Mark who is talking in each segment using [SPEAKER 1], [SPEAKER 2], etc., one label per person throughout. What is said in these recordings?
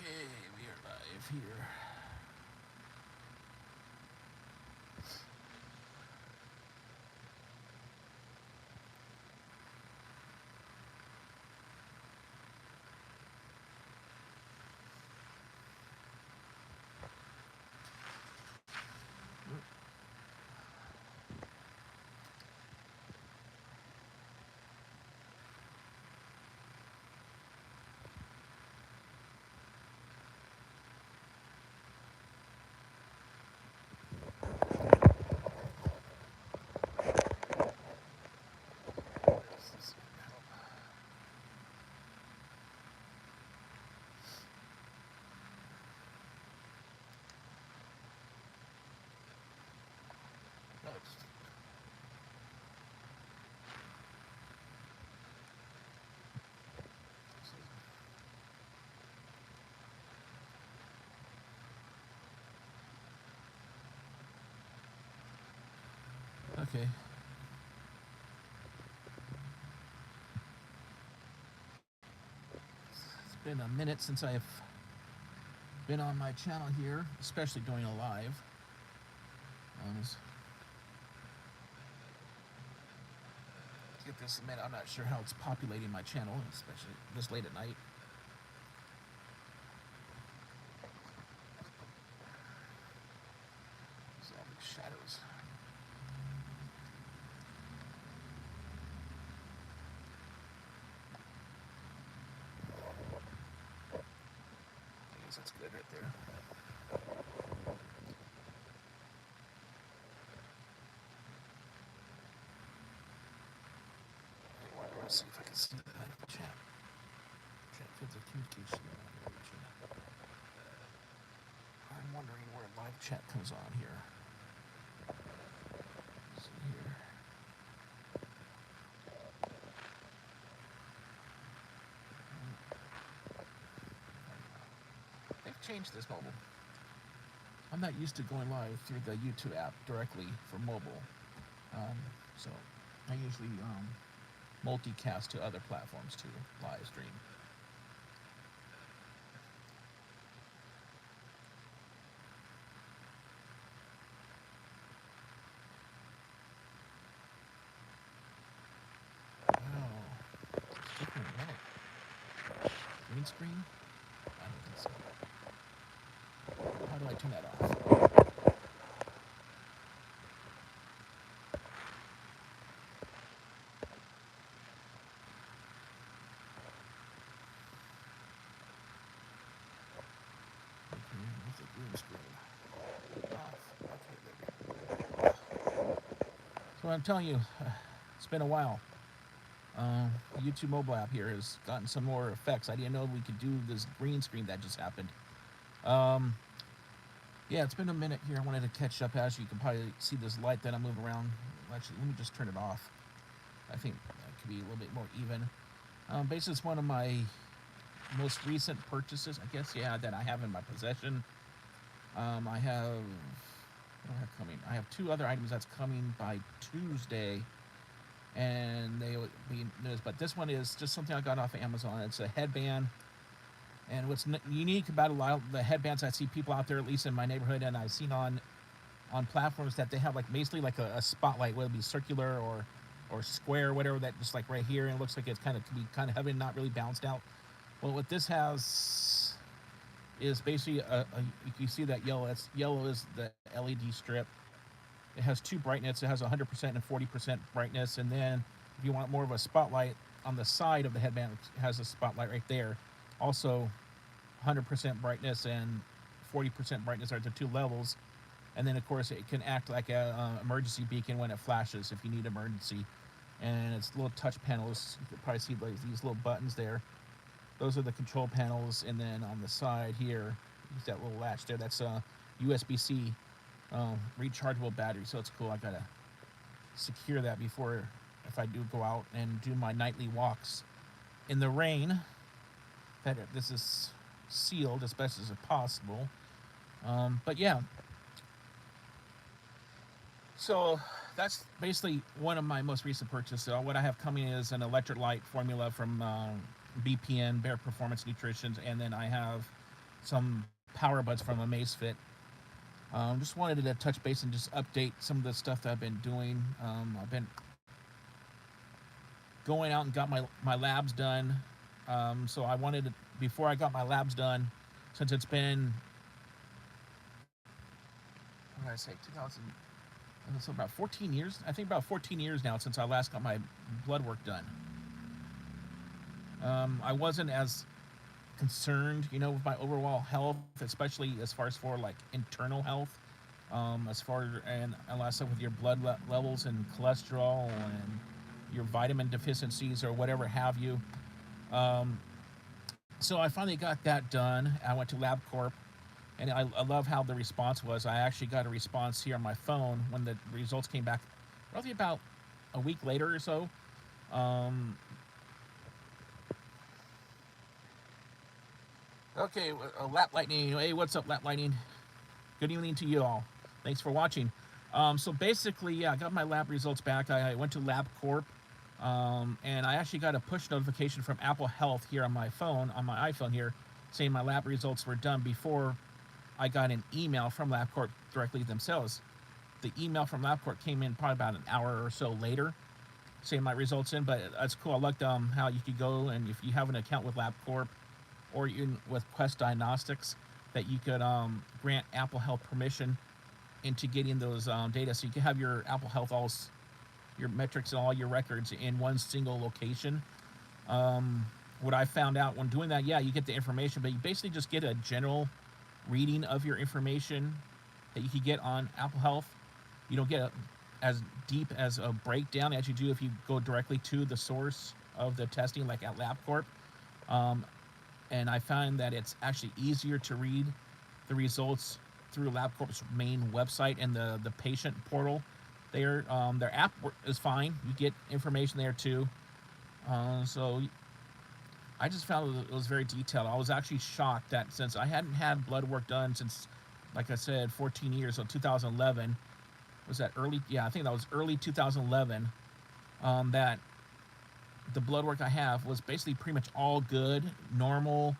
[SPEAKER 1] Okay, we are live here. No, okay. It's been a minute since I've been on my channel here, especially doing a live. Let's get this a minute. I'm not sure how it's populating my channel, especially this late at night. There's all these shadows. I guess that's good right there. I want to see if I can see the chat. Chat fields of communication. I'm wondering where live chat comes on here. Let's see here. They've changed this mobile. I'm not used to going live through the YouTube app directly for mobile. So I usually multicast to other platforms to live stream. Oh, it's taking a minute. Green screen? I don't think so. How do I turn that off? Okay, where's the green screen? Off. Okay, there we go. So I'm telling you, it's been a while. The YouTube mobile app here has gotten some more effects. I didn't know we could do this green screen that just happened. Um, yeah, it's been a minute here. I wanted to catch up. As you can probably see this light that I'm moving around. Actually, let me just turn it off. I think that could be a little bit more even. Basically, it's one of my most recent purchases, I guess, yeah, that I have in my possession. I have, what do I have coming? I have two other items that's coming by Tuesday, and they will be noticed. But this one is just something I got off of Amazon. It's a headband, and what's unique about a lot of the headbands I see people out there, at least in my neighborhood, and I've seen on platforms that they have like basically like a spotlight, whether it be circular or square, whatever, that just like right here, and it looks like it's kind of could be kind of heavy and not really balanced out. Well, what this has is basically you see that yellow. That's yellow is the LED strip. It has two brightness. It has 100% and 40% brightness, and then if you want more of a spotlight on the side of the headband, it has a spotlight right there. Also, 100% brightness and 40% brightness are the two levels. And then, of course, it can act like a emergency beacon when it flashes if you need emergency. And it's little touch panels. You can probably see like these little buttons there. Those are the control panels. And then on the side here, use that little latch there. That's a USB-C rechargeable battery. So it's cool. I gotta secure that before, if I do go out and do my nightly walks in the rain. That this is sealed as best as possible. But yeah, so that's basically one of my most recent purchases. So what I have coming is an electric light formula from BPN, Bear Performance Nutrition, and then I have some power buds from Amazfit. Just wanted to touch base and just update some of the stuff that I've been doing. I've been going out and got my labs done. So I wanted to, before I got my labs done, since it's been, what did I say, 2000, so about 14 years. I think about 14 years now since I last got my blood work done. I wasn't as concerned, with my overall health, especially as far as for like internal health, as far and a lot of stuff with your blood levels and cholesterol and your vitamin deficiencies or whatever have you. Um, so I finally got that done. I went to LabCorp, and I love how the response was. I actually got a response here on my phone when the results came back, roughly about a week later or so. Um, okay, Lap Lightning. Hey, what's up, Lap Lightning? Good evening to you all. Thanks for watching. So basically, yeah, I got my lab results back. I went to LabCorp, and I actually got a push notification from Apple Health here on my phone, on my iPhone here, saying my lab results were done before I got an email from LabCorp directly themselves. The email from LabCorp came in probably about an hour or so later, saying my results in. But that's cool. I liked how you could go, and if you have an account with LabCorp or even with Quest Diagnostics, that you could grant Apple Health permission into getting those data, so you can have your Apple Health your metrics and all your records in one single location. What I found out when doing that, yeah, you get the information, but you basically just get a general reading of your information that you could get on Apple Health. You don't get as deep as a breakdown as you do if you go directly to the source of the testing, like at LabCorp. Um, and I find that it's actually easier to read the results through LabCorp's main website and the patient portal. Their app is fine. You get information there too. So I just found it was very detailed. I was actually shocked that since I hadn't had blood work done since, like I said, 14 years, so 2011, was that early? Yeah, I think that was early 2011. That the blood work I have was basically pretty much all good, normal.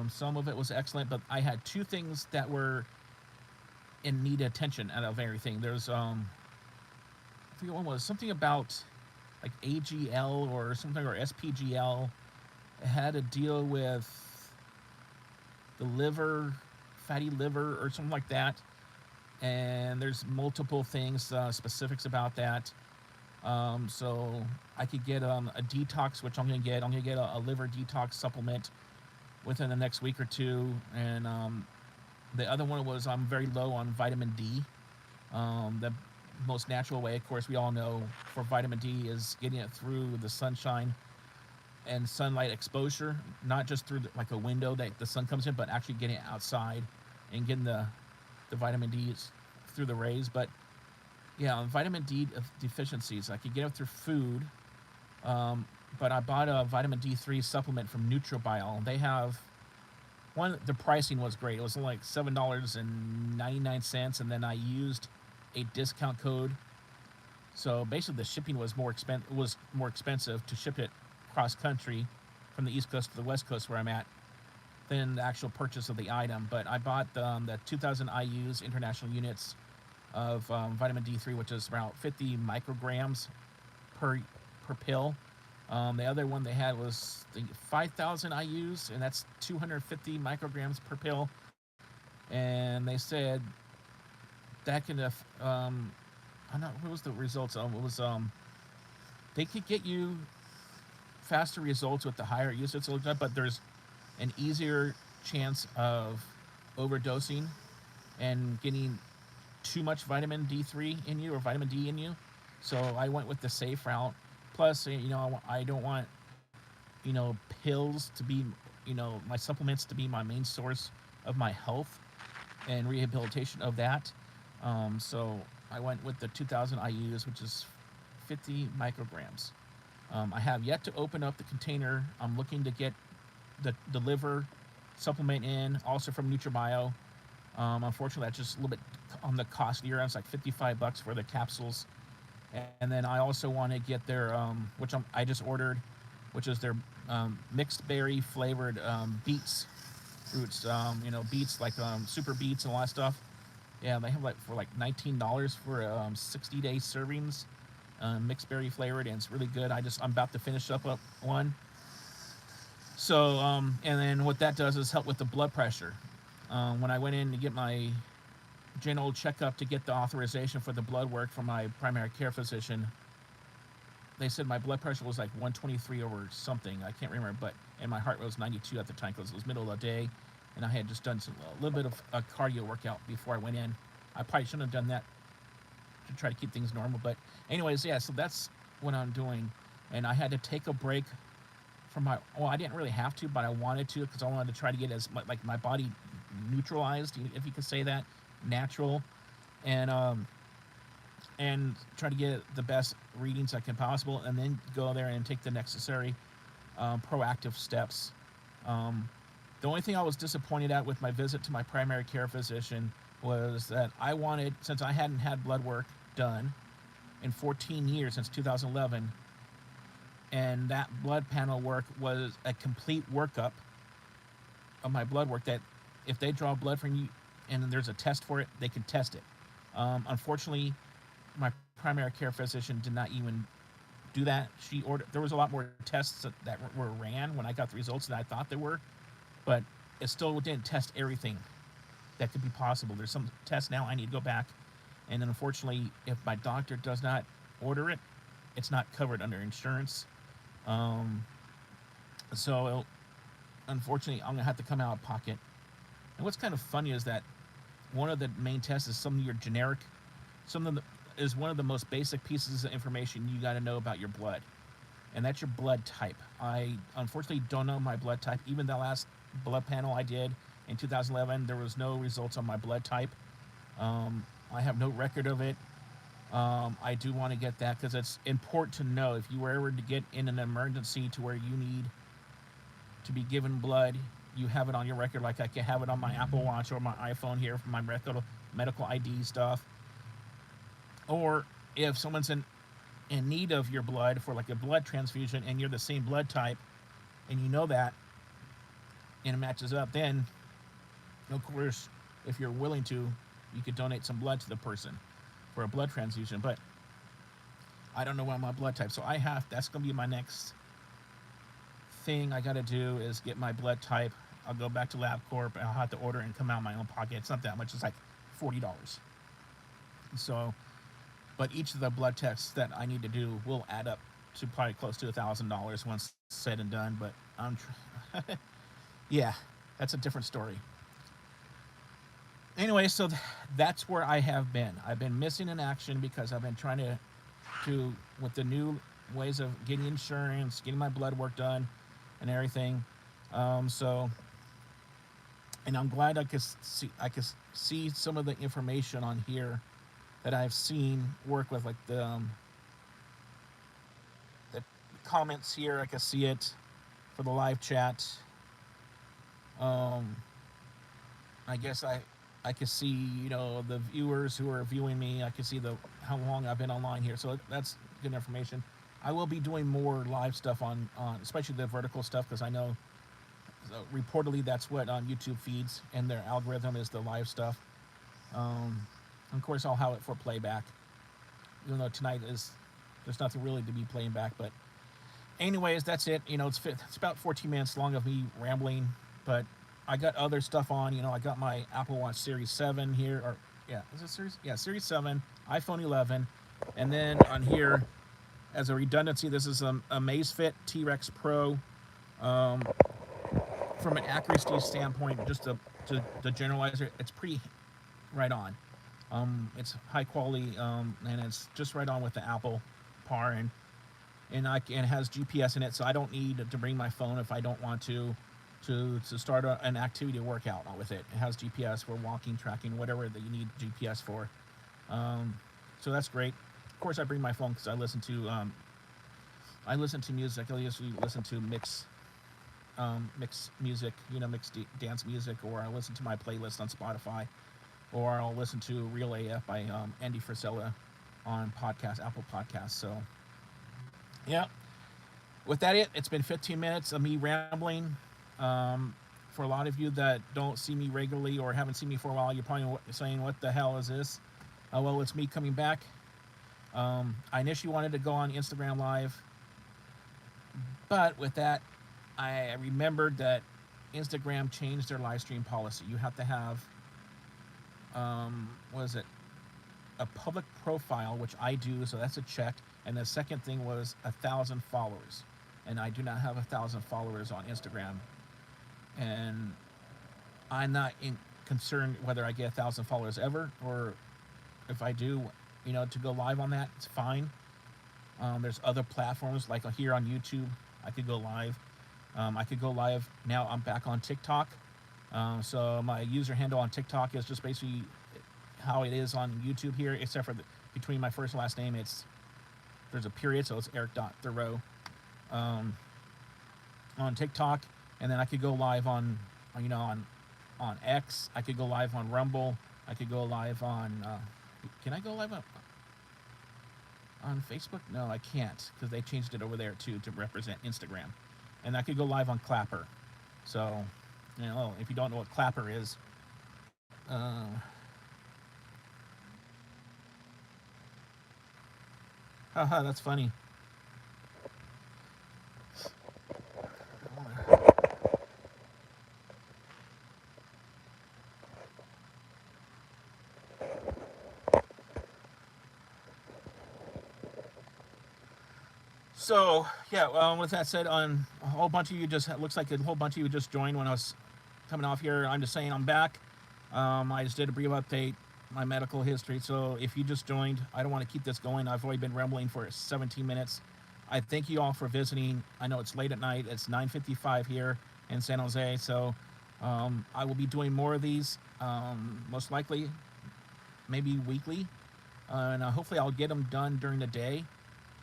[SPEAKER 1] Some of it was excellent, but I had two things that were in need of attention out of everything. There's I forget what was something about like AGL or something, or SPGL. It had to deal with the liver, fatty liver, or something like that. And there's multiple things, specifics about that. So I could get a detox, which I'm gonna get. I'm gonna get a liver detox supplement within the next week or two. And the other one was I'm very low on vitamin D. The most natural way, of course, we all know for vitamin D is getting it through the sunshine and sunlight exposure, not just through like a window that the sun comes in, but actually getting it outside and getting the vitamin D through the rays. But yeah, vitamin D deficiencies, I could get it through food. But I bought a vitamin D3 supplement from NutriBio. They have one. The pricing was great. It was only like $7.99, and then I used a discount code. So basically, the shipping was more expensive to ship it cross country from the East Coast to the West Coast where I'm at than the actual purchase of the item. But I bought the 2,000 IU's international units of vitamin D3, which is about 50 micrograms per pill. The other one they had was the 5,000 IU's, and that's 250 micrograms per pill. And they said that can, I don't know, what was the results? It was they could get you faster results with the higher usage, but there's an easier chance of overdosing and getting too much vitamin D3 in you or vitamin D in you. So I went with the safe route. Plus, I don't want, pills to be, my supplements to be my main source of my health and rehabilitation of that. So I went with the 2,000 IU's, which is 50 micrograms. I have yet to open up the container. I'm looking to get the liver supplement in, also from NutriBio. Unfortunately, that's just a little bit on the costlier. It's like $55 for the capsules. And then I also want to get their, which I just ordered, which is their mixed berry flavored beets fruits, beets like super beets and a lot of stuff. Yeah, they have like for like $19 for 60-day servings, mixed berry flavored, and it's really good. I'm about to finish up one. So and then what that does is help with the blood pressure. When I went in to get my general checkup to get the authorization for the blood work from my primary care physician, they said my blood pressure was like 123 over something. I can't remember, but and my heart rate was 92 at the time because it was middle of the day, and I had just done a little bit of a cardio workout before I went in. I probably shouldn't have done that to try to keep things normal, but anyways, yeah. So that's what I'm doing, and I had to take a break from my. Well, I didn't really have to, but I wanted to because I wanted to try to get as much, like my body neutralized, if you could say that, natural, and try to get the best readings I can possible, and then go there and take the necessary proactive steps. Um, the only thing I was disappointed at with my visit to my primary care physician was that I wanted, since I hadn't had blood work done in 14 years since 2011, and that blood panel work was a complete workup of my blood work. That if they draw blood from you and there's a test for it, they can test it. Unfortunately, my primary care physician did not even do that. She ordered. There was a lot more tests that were ran when I got the results than I thought there were, but it still didn't test everything that could be possible. There's some tests now I need to go back, and then unfortunately, if my doctor does not order it, it's not covered under insurance. Um, so unfortunately, I'm gonna have to come out of pocket. And what's kind of funny is that one of the main tests is some of your generic, some of the is one of the most basic pieces of information you got to know about your blood, and that's your blood type. I unfortunately don't know my blood type. Even the last blood panel I did in 2011, there was no results on my blood type. I have no record of it. I do want to get that because it's important to know if you were ever to get in an emergency to where you need to be given blood, you have it on your record. Like I can have it on my Apple Watch or my iPhone here for my medical ID stuff. Or if someone's in need of your blood for like a blood transfusion and you're the same blood type and you know that and it matches up, then of course, if you're willing to, you could donate some blood to the person for a blood transfusion. But I don't know what my blood type, so that's gonna be my next thing I gotta do is get my blood type. I'll go back to LabCorp. I'll have to order it and come out of my own pocket. It's not that much. It's like $40. So, but each of the blood tests that I need to do will add up to probably close to $1,000 once said and done. But yeah, that's a different story. Anyway, so that's where I have been. I've been missing in action because I've been trying to with the new ways of getting insurance, getting my blood work done, and everything. So, and I'm glad I could see some of the information on here that I've seen work with, like the comments here. I can see it for the live chat. Um, I guess I can see the viewers who are viewing me. I can see the how long I've been online here. So that's good information. I will be doing more live stuff on especially the vertical stuff because I know reportedly that's what YouTube feeds and their algorithm is the live stuff. Of course, I'll have it for playback, even though tonight is there's nothing really to be playing back. But anyways, that's it. It's about 14 minutes long of me rambling, but I got other stuff on. I got my Apple Watch Series 7 here, or yeah, is it Series? Yeah, Series 7, iPhone 11, and then on here, as a redundancy, this is a Amazfit T-Rex Pro. Um, from an accuracy standpoint, just to the generalizer, it's pretty right on. It's high quality, and it's just right on with the Apple Par, and it has GPS in it, so I don't need to bring my phone if I don't want to start an activity or workout with it. It has GPS for walking, tracking, whatever that you need GPS for. So that's great. Of course, I bring my phone because I listen to music. I usually listen to mix music, dance music, or I listen to my playlist on Spotify, or I'll listen to Real AF by Andy Frisella on Apple Podcasts. So, yeah. With that, it's been 15 minutes of me rambling. for a lot of you that don't see me regularly or haven't seen me for a while, you're probably saying, "What the hell is this?" Well, it's me coming back. I initially wanted to go on Instagram Live, but with that, I remembered that Instagram changed their live stream policy. You have to have, what is it, a public profile, which I do, so that's a check. And the second thing was 1,000 followers, and I do not have 1,000 followers on Instagram. And I'm not concerned whether I get 1,000 followers ever, or if I do, to go live on that, it's fine. There's other platforms like here on YouTube. I could go live. I could go live now. I'm back on TikTok. So my user handle on TikTok is just basically how it is on YouTube here, except for between my first and last name, there's a period, so it's Eric.Thurow on TikTok. And then I could go live on X. I could go live on Rumble. I could go live on. Can I go live on Facebook? No, I can't, because they changed it over there too to represent Instagram. And I could go live on Clapper. So, if you don't know what Clapper is, haha, that's funny. So yeah, with that said, on a whole bunch of you looks like a whole bunch of you just joined when I was coming off here. I'm just saying I'm back. I just did a brief update, my medical history. So if you just joined, I don't want to keep this going. I've already been rambling for 17 minutes. I thank you all for visiting. I know it's late at night. It's 9:55 here in San Jose. So I will be doing more of these, most likely, maybe weekly. And hopefully I'll get them done during the day,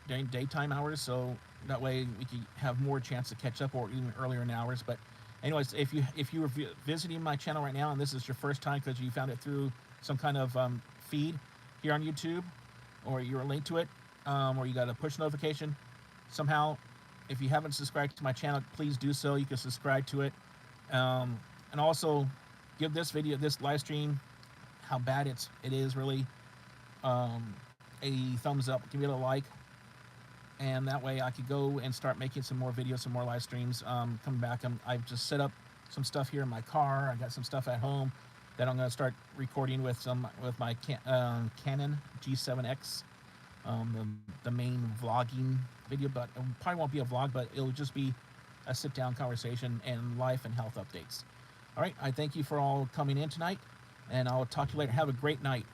[SPEAKER 1] during daytime hours, so that way we can have more chance to catch up, or even earlier in hours. But anyways, if you were visiting my channel right now and this is your first time because you found it through some kind of feed here on YouTube, or you're linked to it, or you got a push notification somehow, if you haven't subscribed to my channel, please do so. You can subscribe to it, and also give this live stream, how bad it is really, a thumbs up. Give it a like. And that way I could go and start making some more videos, some more live streams. Coming back, I've just set up some stuff here in my car. I got some stuff at home that I'm going to start recording with my Canon G7X, the main vlogging video. But it probably won't be a vlog, but it'll just be a sit-down conversation and life and health updates. All right, I thank you for all coming in tonight, and I'll talk to you later. Have a great night.